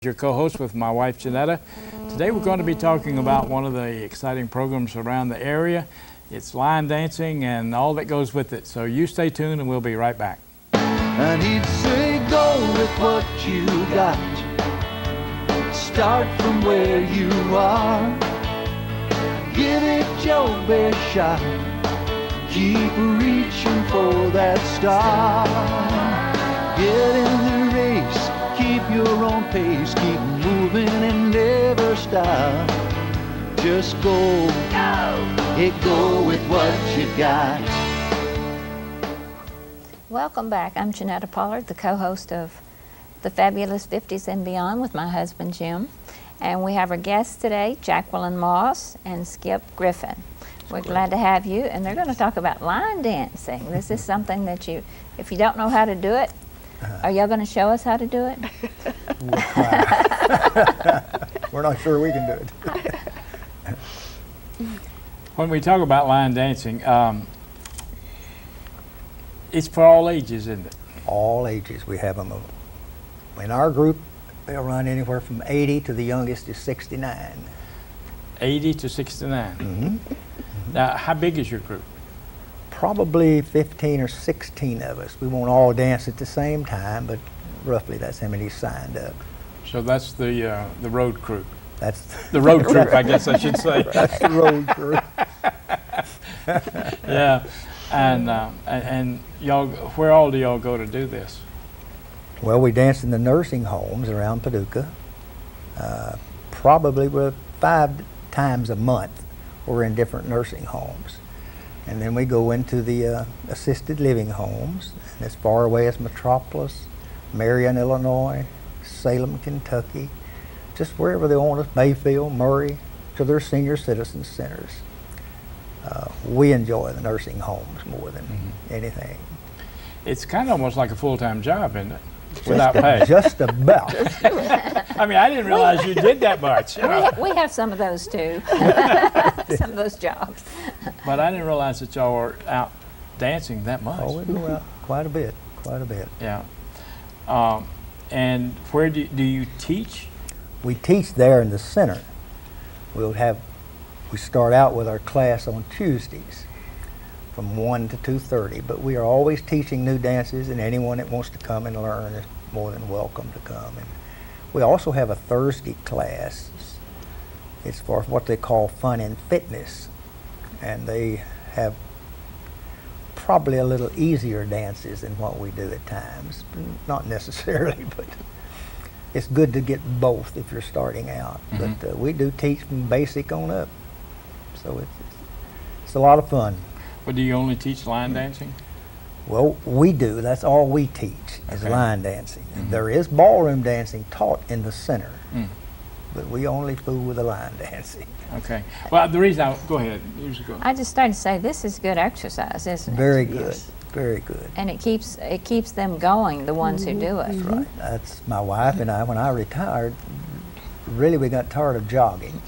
Your co-host with my wife Jeanetta. Today we're going to be talking about one of the exciting programs around the area. It's line dancing and all that goes with it. So you stay tuned and we'll be right back. And he'd say go with what you got. Start from where you are. Give it your best shot. Keep reaching for that star. Get in the race. Keep your own pace, keep moving and never stop. Just go, go with what you got. Welcome back. I'm Jeanetta Pollard, the co-host of the Fabulous 50s and Beyond with my husband Jim. And we have our guests today, Jacqueline Moss and Skip Griffin. We're glad to have you, and they're going to talk about line dancing. This is something that if you don't know how to do it, are y'all going to show us how to do it? We'll try. We're not sure we can do it. When we talk about line dancing, it's for all ages, isn't it? All ages. We have them. In our group, they'll run anywhere from 80 to the youngest is 69. 80 to 69. Mm-hmm. Now, how big is your group? Probably 15 or 16 of us. We won't all dance at the same time, but roughly that's how many signed up. So that's the road crew. That's the road group, I guess I should say. That's the road crew. Yeah, and y'all, where all do y'all go to do this? Well, we dance in the nursing homes around Paducah. Probably we're 5 times a month. We're in different nursing homes. And then we go into the assisted living homes, and as far away as Metropolis, Marion, Illinois, Salem, Kentucky, just wherever they want us, Mayfield, Murray, to their senior citizen centers. We enjoy the nursing homes more than anything. It's kind of almost like a full-time job, isn't it? Without pay. Just about. I mean, I didn't realize you did that much. You know? We have some of those too, some of those jobs. But I didn't realize that y'all were out dancing that much. Oh, we go out quite a bit. Yeah. And where do you teach? We teach there in the center. We start out with our class on Tuesdays from 1 to 2:30, but we are always teaching new dances, and anyone that wants to come and learn is more than welcome to come. And we also have a Thursday class. It's for what they call fun and fitness, and they have probably a little easier dances than what we do at times. Not necessarily, but it's good to get both if you're starting out. But we do teach from basic on up, so it's a lot of fun. But do you only teach line dancing? Well, we do. That's all we teach is line dancing. There is ballroom dancing taught in the center, but we only fool with the line dancing. Okay. Well, the reason go ahead. Go. I just started to say this is good exercise, isn't it? Very good. Very good. And it keeps them going, the ones who do it. That's right. That's my wife and I. When I retired, really we got tired of jogging,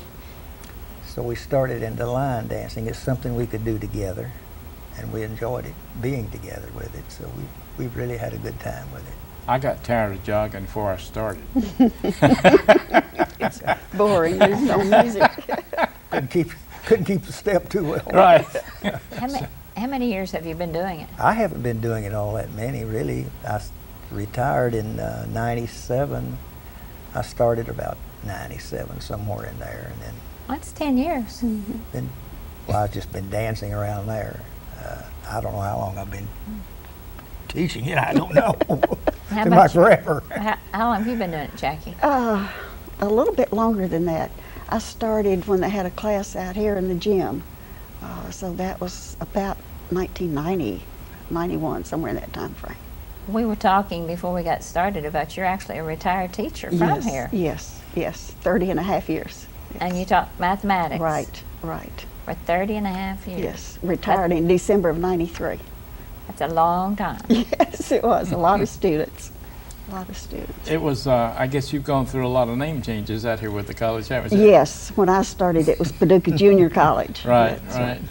so we started into line dancing. It's something we could do together, and we enjoyed it, being together with it. So we really had a good time with it. I got tired of jogging before I started. It's boring. There's no music. Couldn't keep the step too well. Right. How many years have you been doing it? I haven't been doing it all that many, really. I retired in 97. I started about 97, somewhere in there, and then. That's 10 years. I've just been dancing around there. I don't know how long I've been teaching it. I don't know. How It's about like forever. How long have you been doing it, Jackie? A little bit longer than that. I started when they had a class out here in the gym. So that was about 1990, 91, somewhere in that time frame. We were talking before we got started about you're actually a retired teacher from here. Yes, 30 and a half years. Yes. And you taught mathematics. Right. For 30 and a half years. Yes, retired in December of 93. That's a long time. Yes, it was. A lot of students. It was, I guess you've gone through a lot of name changes out here with the college, haven't you? Yes, when I started it was Paducah Junior College. Right, That's right.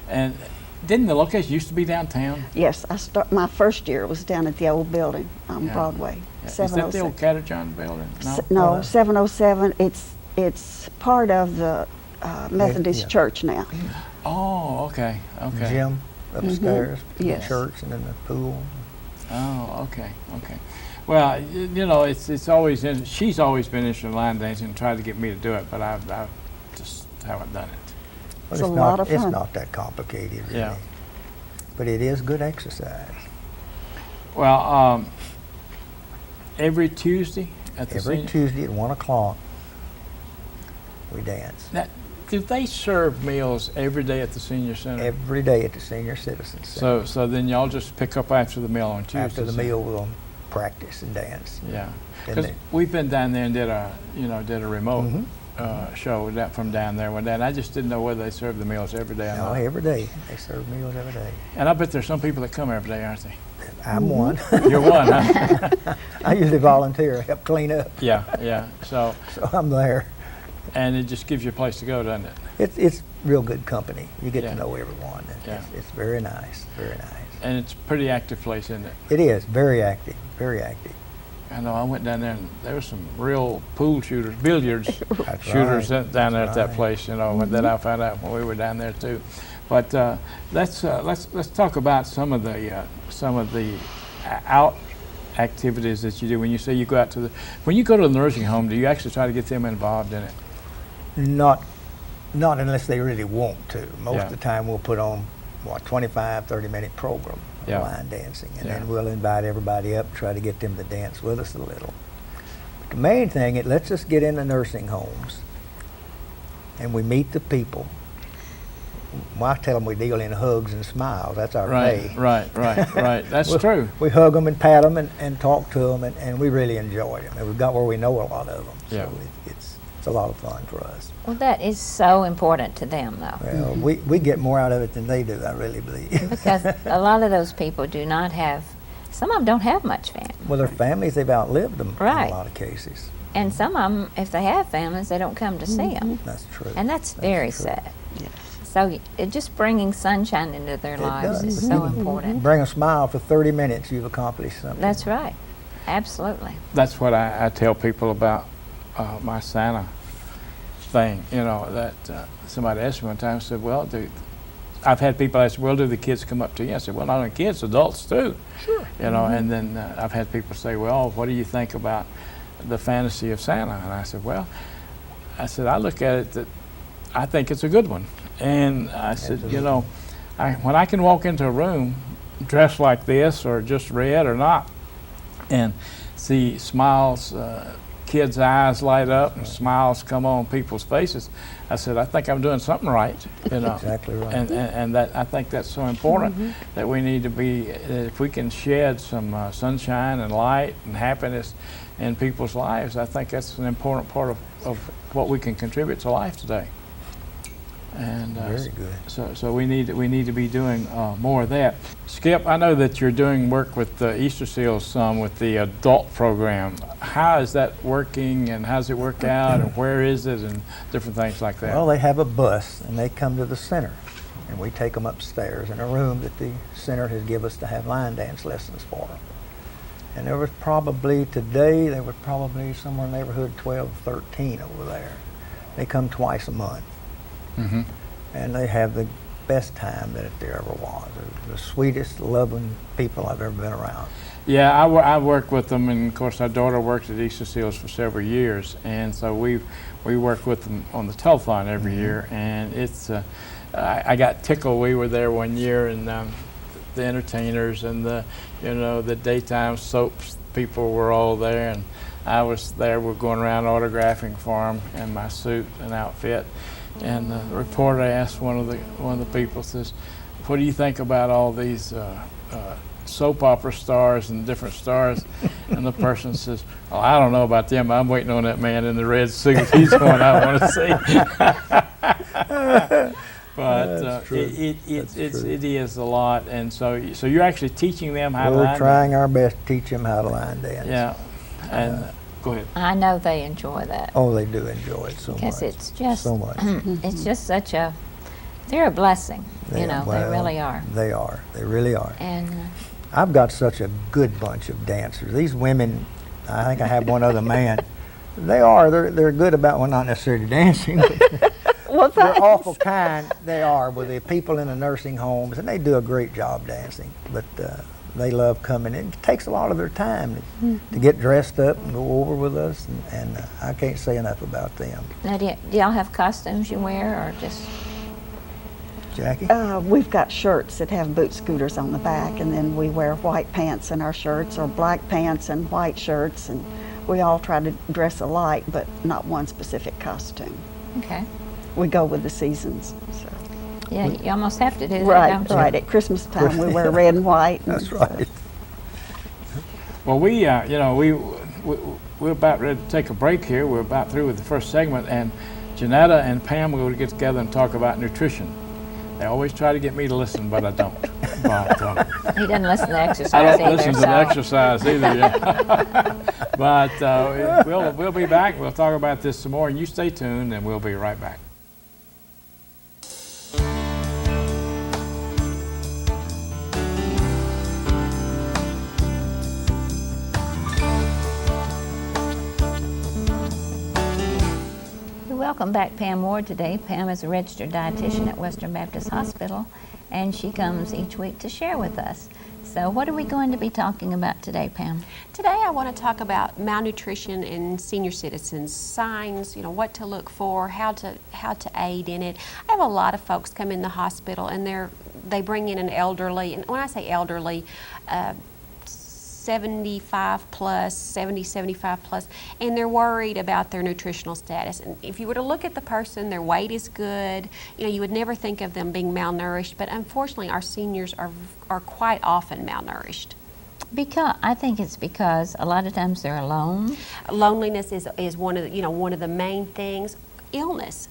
And didn't the location used to be downtown? Yes, my first year was down at the old building on Broadway. Is that the 707. old Catterjohn building? No, 707. It's part of the Methodist Yeah. Church now. Oh, okay, okay. Gym upstairs, the Yes. church, and then the pool. Oh, okay, okay. Well, you know, it's always she's always been interested in line dancing and tried to get me to do it, but I just haven't done it. But It's a lot of It's fun. not that complicated, really. Yeah. But it is good exercise. Well, every Tuesday at the Every senior- Tuesday at 1 o'clock, we dance. Now, do they serve meals every day at the senior center? Every day at the Senior Citizens Center. So then y'all just pick up after the meal on Tuesday. After the meal, we'll practice and dance. Yeah, Then because they- we've been down there and did a remote Mhm. show from down there one day, and I just didn't know whether they served the meals every day or No, not. every day. They serve meals every day. And I bet there's some people that come every day, aren't they? I'm one. You're one, huh? I usually volunteer, help clean up, Yeah, yeah. So, so I'm there. and it just gives you a place to go, doesn't it? It's real good company. You get Yeah. to know everyone. And Yeah. It's very nice, very nice. And it's a pretty active place, isn't it? It is very active, very active. I know I went down there and there were some real pool shooters, billiards That's shooters right. down there at That's that right. place, you know, that I found out when we were down there too. But let's talk about some of the out activities that you do when you say you go out to when you go to the nursing home. Do you actually try to get them involved in it? Not unless they really want to. Most Yeah. of the time we'll put on, 25, 30-minute program of Yeah. line dancing. And Yeah. then we'll invite everybody up, try to get them to dance with us a little. But the main thing, it lets us get in the nursing homes and we meet the people. Well, I tell them we deal in hugs and smiles. That's our Right, pay. right. That's true. We hug them and pat them and talk to them, and we really enjoy them. And we've got where we know a lot of them. Yeah. So it's a lot of fun for us. Well, that is so important to them, though, Well, we get more out of it than they do, I really believe. because a lot of those people do not have. Some of them don't have much family, Well, their families, they've outlived them in Right. a lot of cases. and some of them, if they have families, they don't come to see them, That's true. and that's very true. sad. Yes. So just bringing sunshine into their lives does. is so important. Bring a smile for 30 minutes, you've accomplished something. That's right, absolutely. That's what I tell people about my Santa thing. You know, that somebody asked me one time, said, well, I've had people ask, well, do the kids come up to you? I said, well, not only kids, adults too. Sure. You know, and then I've had people say, well, what do you think about the fantasy of Santa? And I said, well, I look at it that I think it's a good one. And I said, you know, when I can walk into a room dressed like this or just red or not and see smiles, kids' eyes light up and smiles come on people's faces, I said, I think I'm doing something right, you know. Exactly right. And that I think that's so important that we need to be, if we can shed some sunshine and light and happiness in people's lives, I think that's an important part of what we can contribute to life today. And Very good. so we need to be doing more of that. Skip, I know that you're doing work with the Easter Seals some with the adult program. How is that working, and how does it work out, and where is it, and different things like that? Well, they have a bus, and they come to the center, and we take them upstairs in a room that the center has given us to have line dance lessons for them. And there was probably, today, there was probably somewhere in the neighborhood 12, 13 over there. They come twice a month. Mm-hmm. And they have the best time that there ever was. They're the sweetest, loving people I've ever been around. Yeah, I work with them, and of course our daughter worked at Easter Seals for several years, and so we work with them on the telethon every year, and it's I got tickled. We were there one year, and the entertainers and the daytime soaps people were all there, and I was there. We're going around autographing for them in my suit and outfit. And the reporter asked one of the people, says, "What do you think about all these soap opera stars and different stars?" And the person says, "Well, I don't know about them. I'm waiting on that man in the red suit. He's the one I want to see." But That's true. it is a lot, and so you're actually teaching them how to We're line trying our best to teach them how to line dance. dance. Yeah, and go ahead. I know they enjoy that, Oh, they do enjoy it so much. because it's just so much. it's just such a, they're a blessing, They they really are. They are. They really are. And I've got such a good bunch of dancers. These women I think I have one other man. They're good about, well, not necessarily dancing, but Well, they're thanks. awful kind. They are with the people in the nursing homes, and they do a great job dancing. But they love coming in. It takes a lot of their time to get dressed up and go over with us, and I can't say enough about them. Now, do y'all have costumes you wear, or just? Jackie? We've got shirts that have boot scooters on the back, and then we wear white pants in our shirts, or black pants and white shirts, and we all try to dress alike, but not one specific costume. Okay. We go with the seasons. So. Yeah, you almost have to do that, Right, don't you? right. At Christmas time, we wear red and white. That's and, right. Well, we're about ready to take a break here. We're about through with the first segment, and Jeanetta and Pam will get together and talk about nutrition. They always try to get me to listen, but I don't. But He doesn't listen to exercise I don't either, listen to so. the exercise either. Yeah. But we'll be back. We'll talk about this some more, and you stay tuned, and we'll be right back. Welcome back, Pam Ward. Today, Pam is a registered dietitian at Western Baptist Hospital, and she comes each week to share with us. So what are we going to be talking about today, Pam? Today I want to talk about malnutrition in senior citizens, signs, what to look for, how to aid in it. I have a lot of folks come in the hospital and they bring in an elderly, and when I say elderly, 75 plus, 70, 75 plus, and they're worried about their nutritional status. And if you were to look at the person, their weight is good, you would never think of them being malnourished, but unfortunately our seniors are quite often malnourished. Because I think it's because a lot of times they're alone. Loneliness is one of the main things. Illness,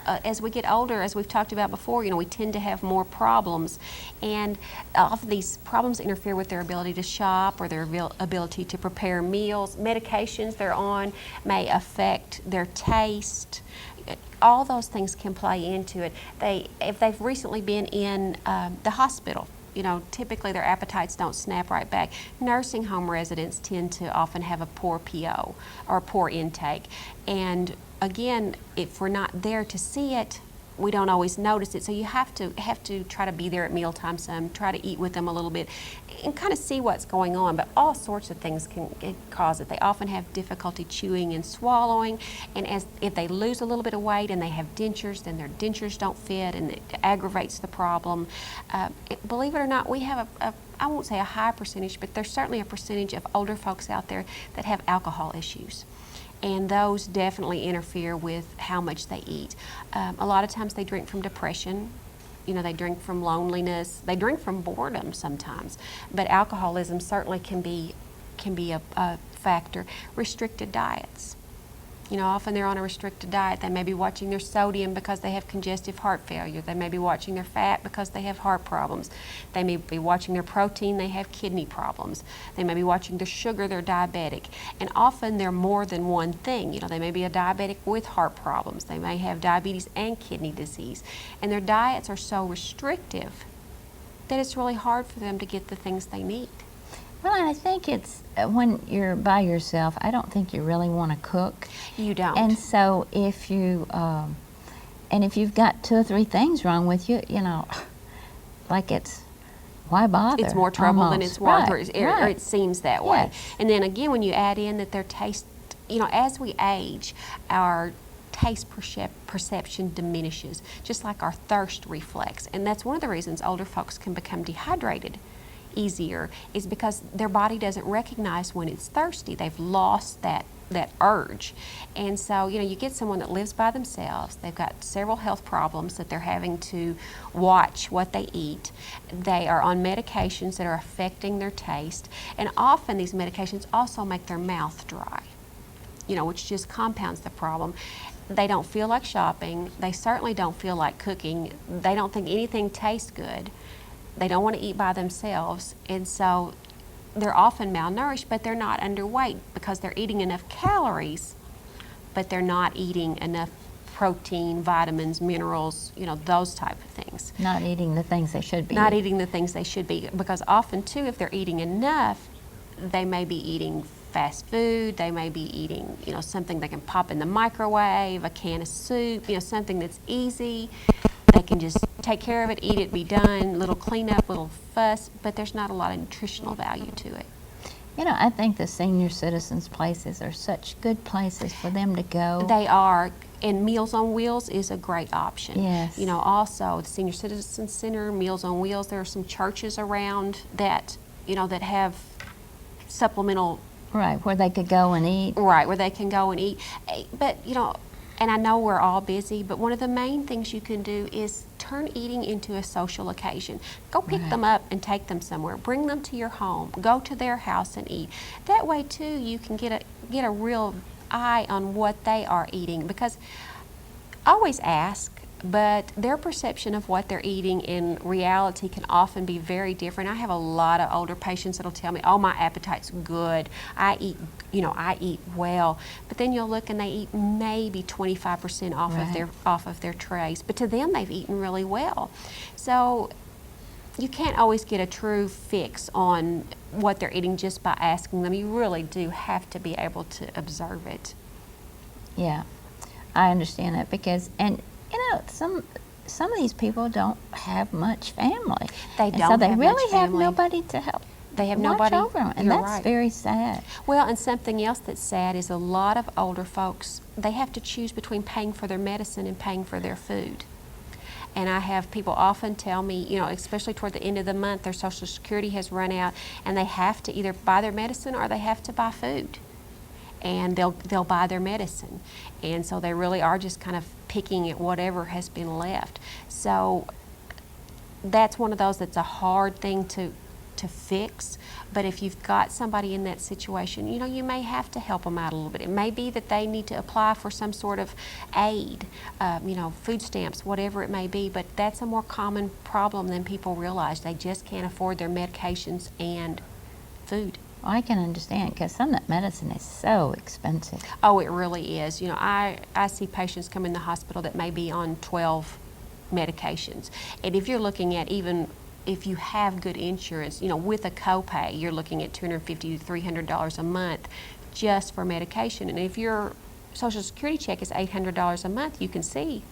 as we get older, as we've talked about before, we tend to have more problems, and often these problems interfere with their ability to shop or their ability to prepare meals. Medications they're on may affect their taste. All those things can play into it. If they've recently been in the hospital, typically their appetites don't snap right back. Nursing home residents tend to often have a poor PO or poor intake, and again, if we're not there to see it, we don't always notice it. So you have to try to be there at mealtime some, try to eat with them a little bit, and kind of see what's going on. But all sorts of things can cause it. They often have difficulty chewing and swallowing, and if they lose a little bit of weight and they have dentures, then their dentures don't fit, and it aggravates the problem. Believe it or not, we have I won't say a high percentage, but there's certainly a percentage of older folks out there that have alcohol issues. And those definitely interfere with how much they eat. A lot of times they drink from depression, they drink from loneliness, they drink from boredom sometimes. But alcoholism certainly can be a factor. Restricted diets. Often they're on a restricted diet. They may be watching their sodium because they have congestive heart failure. They may be watching their fat because they have heart problems. They may be watching their protein, they have kidney problems. They may be watching their sugar, they're diabetic. And often they're more than one thing. They may be a diabetic with heart problems. They may have diabetes and kidney disease. And their diets are so restrictive that it's really hard for them to get the things they need. Well, and I think it's when you're by yourself, I don't think you really want to cook. You don't. And so if you, and if you've got 2 or 3 things wrong with you, like why bother? It's more trouble than it's worth, or Right. it seems that way. Yes. And then again, when you add in that their taste, as we age, our taste perception diminishes, just like our thirst reflex. And that's one of the reasons older folks can become dehydrated easier, is because their body doesn't recognize when it's thirsty. They've lost that urge. And so, you get someone that lives by themselves. They've got several health problems that they're having to watch what they eat. They are on medications that are affecting their taste. And often these medications also make their mouth dry, which just compounds the problem. They don't feel like shopping. They certainly don't feel like cooking. They don't think anything tastes good. They don't want to eat by themselves, and so they're often malnourished, but they're not underweight because they're eating enough calories, but they're not eating enough protein, vitamins, minerals, those type of things. Not eating the things they should be. Not eating the things they should be, because often too, if they're eating enough, they may be eating fast food. They may be eating, something they can pop in the microwave, a can of soup, something that's easy. They can just take care of it, eat it, be done, little cleanup, little fuss, but there's not a lot of nutritional value to it. I think the senior citizens places are such good places for them to go. They are, and Meals on Wheels is a great option. Yes. Also the Senior Citizen Center, Meals on Wheels, there are some churches around that, that have supplemental. Right, where they could go and eat. Right, where they can go and eat. But, and I know we're all busy, but one of the main things you can do is turn eating into a social occasion. Go pick them up and take them somewhere. Bring them to your home. Go to their house and eat. That way, too, you can get a real eye on what they are eating, because always ask, but their perception of what they're eating in reality can often be very different. I have a lot of older patients that'll tell me, "Oh, my appetite's good. I eat well." But then you'll look and they eat maybe 25% off of their trays. But to them, they've eaten really well. So you can't always get a true fix on what they're eating just by asking them. You really do have to be able to observe it. Yeah, I understand that, because some of these people don't have much family. They And don't so they have really much have family. nobody to help. They have watch nobody. over them, and You're that's right. very sad. Well, and something else that's sad is a lot of older folks, they have to choose between paying for their medicine and paying for their food. And I have people often tell me, especially toward the end of the month, their Social Security has run out, and they have to either buy their medicine or they have to buy food. And they'll buy their medicine. And so they really are just kind of picking at whatever has been left. So that's one of those that's a hard thing to fix. But if you've got somebody in that situation, you may have to help them out a little bit. It may be that they need to apply for some sort of aid, food stamps, whatever it may be. But that's a more common problem than people realize. They just can't afford their medications and food. Well, I can understand, because some of that medicine is so expensive. Oh, it really is. I see patients come in the hospital that may be on 12 medications. And if you're looking at, even if you have good insurance, with a copay, you're looking at $250 to $300 a month just for medication. And if your Social Security check is $800 a month, you can see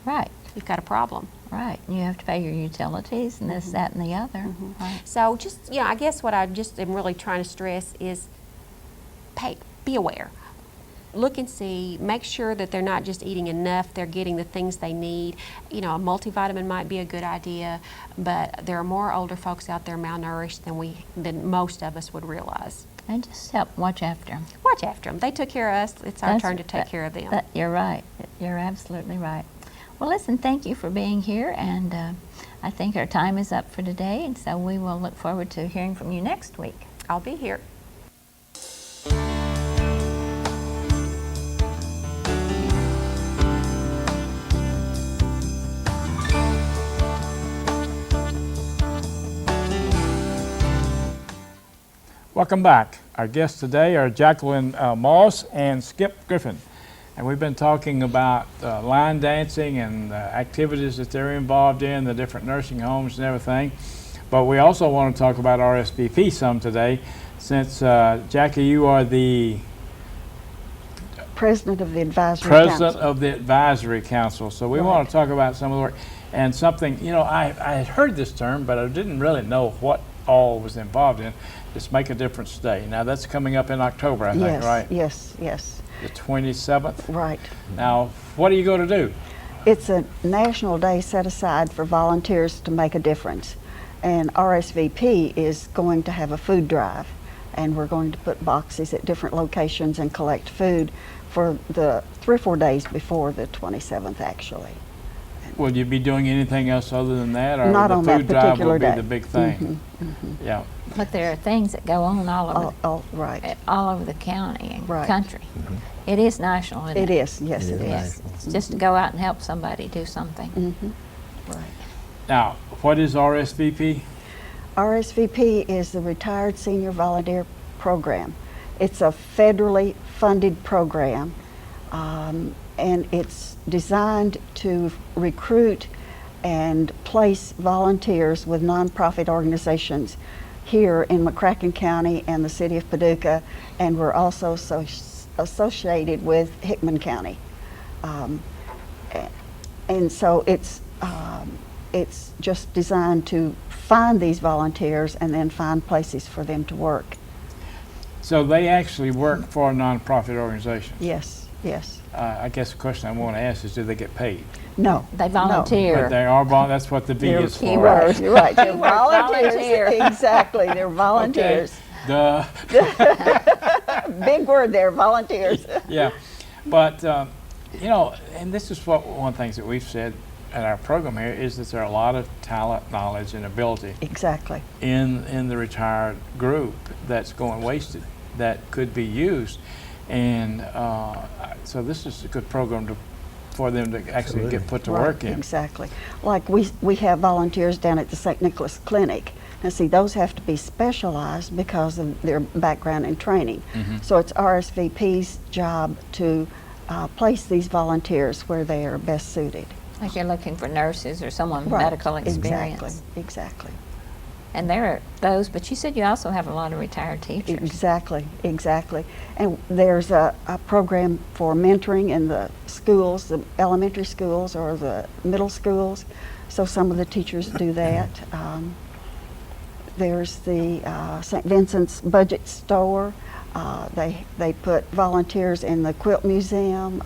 Right, you've got a problem. right. You have to pay your utilities and this, that, and the other. Right. So just, I guess what I just am really trying to stress is be aware. Look and see, make sure that they're not just eating enough, they're getting the things they need. A multivitamin might be a good idea, but there are more older folks out there malnourished than most of us would realize. And just help watch after them. Watch after them. They took care of us, it's our turn to take care of them. You're right. You're absolutely right. Well, listen, thank you for being here, and I think our time is up for today, and so we will look forward to hearing from you next week. I'll be here. Welcome back. Our guests today are Jacqueline Moss and Skip Griffin. And we've been talking about line dancing and activities that they're involved in, the different nursing homes and everything. But we also want to talk about RSVP some today, since Jackie, you are the President of the Advisory President Council. of the Advisory Council. So we want to talk about some of the work. And something, I had heard this term, but I didn't really know what all was involved in. It's Make a Difference Day. Now that's coming up in October, I think, right? Yes, yes, The 27th. right. Now, what are you going to do? It's a national day set aside for volunteers to make a difference. And RSVP is going to have a food drive. And we're going to put boxes at different locations and collect food for the 3 or 4 days before the 27th, actually. Will you be doing anything else other than that, or Not the on that food drive will particular be day. the big thing? Yeah. But there are things that go on Right. all over the county and Right. country. It is national, isn't It it? is, yes, it is. It's just to go out and help somebody do something. Right. Now, what is RSVP? RSVP is the Retired Senior Volunteer Program. It's a federally funded program, and it's designed to recruit and place volunteers with nonprofit organizations here in McCracken County and the city of Paducah, and we're also associated with Hickman County. And so it's just designed to find these volunteers and then find places for them to work. So they actually work for a nonprofit organization? Yes, yes. I guess the question I want to ask is, do they get paid? No. They no. volunteer. But they are, that's what the V They're is for. keyword. You're right. They're Keyword, volunteers. volunteer. Exactly. They're volunteers. Duh. Big word there, volunteers. Yeah, but you know, and this is one of the things that we've said at our program here is that there are a lot of talent, knowledge, and ability Exactly. in the retired group that's going wasted that could be used, and so this is a good program for them to actually get put to work in. Exactly. Like we have volunteers down at the St. Nicholas Clinic. Now see, those have to be specialized because of their background and training. So it's RSVP's job to place these volunteers where they are best suited. Like you're looking for nurses or someone with Right. medical experience. Exactly, exactly. And there are those, but you said you also have a lot of retired teachers. Exactly, exactly. And there's a program for mentoring in the schools, the elementary schools or the middle schools. So some of the teachers do that. There's the St. Vincent's Budget Store. They put volunteers in the Quilt Museum,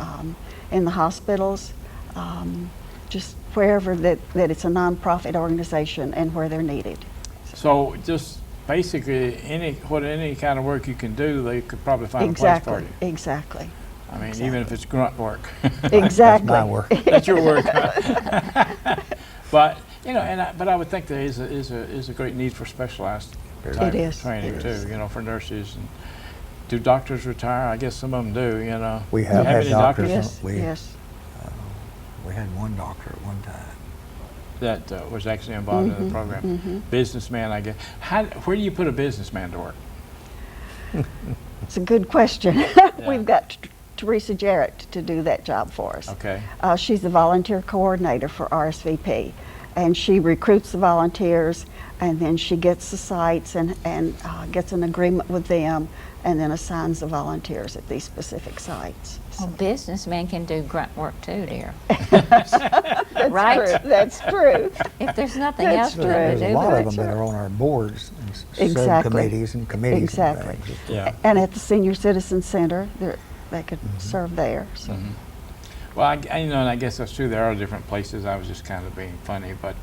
in the hospitals, just wherever that it's a nonprofit organization and where they're needed. So just basically any kind of work you can do, they could probably find a place for you. Exactly. I mean, even if it's grunt work. Exactly. That's my work. That's your work. But you know, but I would think there is a great need for specialized type It is. training It too. is. You know, for nurses. And do doctors retire? I guess some of them do. You know. We Do have you had any doctors. Yes, We- yes. We had one doctor at one time. that was actually involved in the program. Businessman, I guess. Where do you put a businessman to work? It's a good question. We've got Teresa Jarrett to do that job for us. Okay. She's the volunteer coordinator for RSVP, and she recruits the volunteers, and then she gets the sites and gets an agreement with them, and then assigns the volunteers at these specific sites. Well, businessmen can do grunt work too, dear. That's Right. true. That's true. If there's nothing That's else for them true. to There's a do, lot but of them that are on our boards and Exactly. subcommittees and committees. Exactly. And things. Yeah. And at the Senior Citizen Center, they could serve there. So. Well, you know, and I guess that's true. There are different places. I was just kind of being funny, but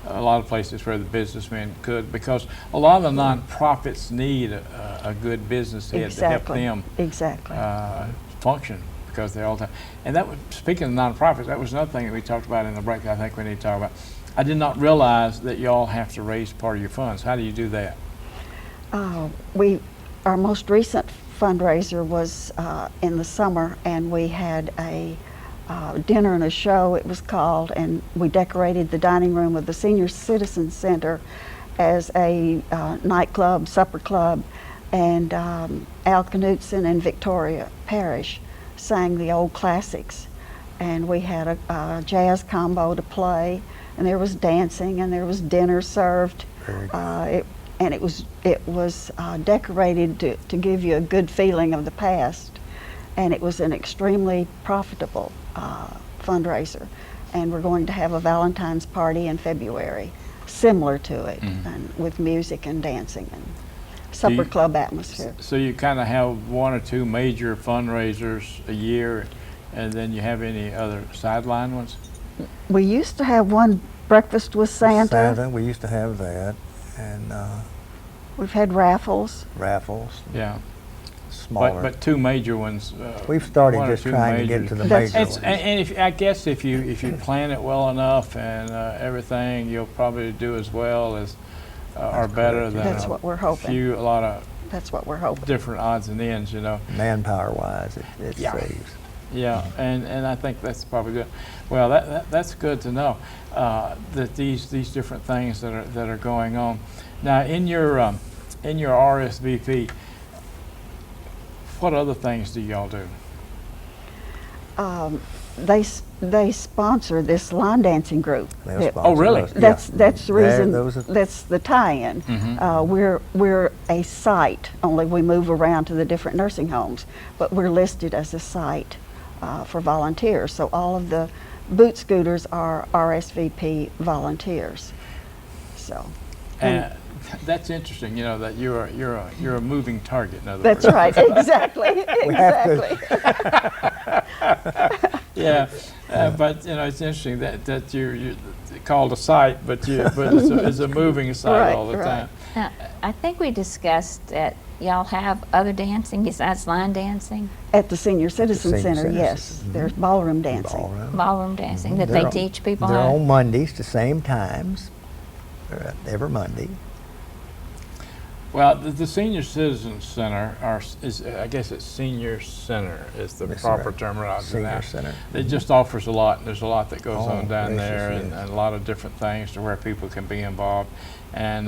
a lot of places where the businessmen could, because a lot of the nonprofits need a good business head to help them Exactly. function, because they're all the time. And that was, speaking of nonprofits, that was another thing that we talked about in the break that I think we need to talk about. I did not realize that y'all have to raise part of your funds. How do you do that? Our most recent fundraiser was in the summer, and we had a dinner and a show, it was called, and we decorated the dining room of the Senior Citizen Center as a nightclub, supper club, and Al Knutson and Victoria Parrish sang the old classics, and we had a jazz combo to play, and there was dancing, and there was dinner served. Very good. It was decorated to give you a good feeling of the past, and it was an extremely profitable fundraiser. And we're going to have a Valentine's party in February, similar to it, and with music and dancing and supper club atmosphere. So you kind of have one or two major fundraisers a year, and then you have any other sideline ones? We used to have one breakfast with Santa. We used to have that, and We've had raffles. raffles, Yeah. smaller. But two major ones. We've started one or just two trying to major. get to the That's- major It's, ones. and if, I guess if you plan it well enough and everything, you'll probably do as well as or better correct. than That's what we're hoping. a lot of That's what we're hoping. different odds and ends, you know. Manpower-wise, it Yeah. saves. Yeah, and I think that's probably good. Well, that's good to know that these different things that are going on. Now, in your RSVP, what other things do y'all do? They sponsor this line dancing group. They'll that- sponsor really? us. That's Yeah. the reason. Those are- That's the tie-in. We're a site. Only we move around to the different nursing homes, but we're listed as a site for volunteers. So all of the boot scooters are RSVP volunteers. So. And that's interesting, that you're a moving target, in other That's words. right. Exactly. have to. Exactly. Yeah, but it's interesting that you're called a site, but it's a moving site Right, all the right. time. Now, I think we discussed that y'all have other dancing besides line dancing, At the Senior Citizen Senior Center, Citizen. yes, there's ballroom dancing. Ballroom. ballroom dancing, that They're they on- teach people They're how. on Mondays, the same times. They're every Monday. Well, the Senior Citizen Center I guess it's Senior Center is the That's proper right. terminology Senior now. Center. It just offers a lot, and there's a lot that goes Oh, on down gracious, there, yes. and a lot of different things to where people can be involved. And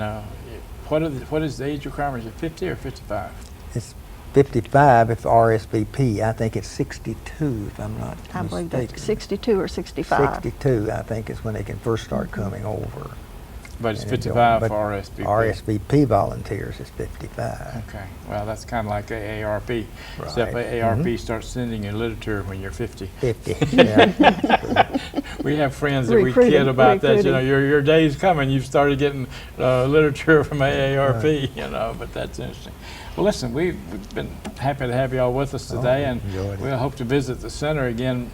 what is the age requirement? Is it 50 or 55? It's 55 if RSVP. I think it's 62 if I'm not I believe mistaken. that's 62 or 65. 62, I think, is when they can first start coming over. But it's And 55 but for RSVP. RSVP volunteers is 55. Okay, well, that's kind of like AARP, except Right. AARP starts sending you literature when you're 50. 50. Yeah. We have friends that we Recruiting, kid about that, recruiting. your day's coming, you've started getting literature from AARP, but that's interesting. Well, listen, we've been happy to have y'all with us today, and enjoyed it. we'll hope to visit the center again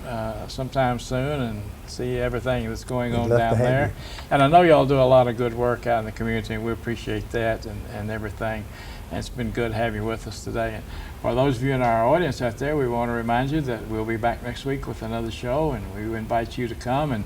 sometime soon and see everything that's going We'd on love to down have there. you. And I know y'all do a lot of good work out in the community, and we appreciate that and everything. And it's been good to have you with us today. And for those of you in our audience out there, we want to remind you that we'll be back next week with another show, and we invite you to come and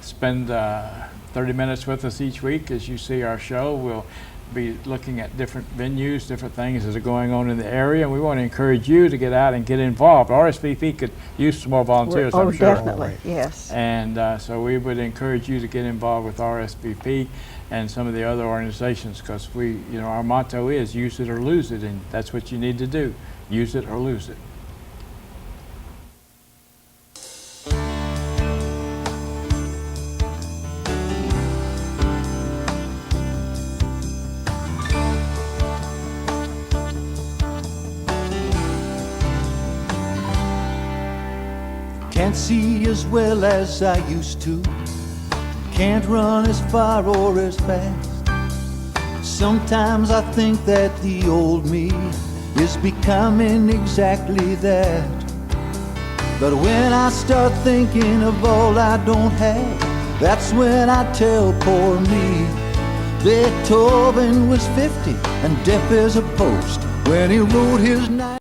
spend 30 minutes with us each week as you see our show. We'll be looking at different venues, different things that are going on in the area, and we want to encourage you to get out and get involved. RSVP could use some more volunteers, Oh, I'm sure. definitely, yes. And so we would encourage you to get involved with RSVP and some of the other organizations, because our motto is use it or lose it, and that's what you need to do. Use it or lose it. Can't see as well as I used to. Can't run as far or as fast. Sometimes I think that the old me is becoming exactly that. But when I start thinking of all I don't have, that's when I tell poor me Beethoven was 50 and deaf as a post when he wrote his night.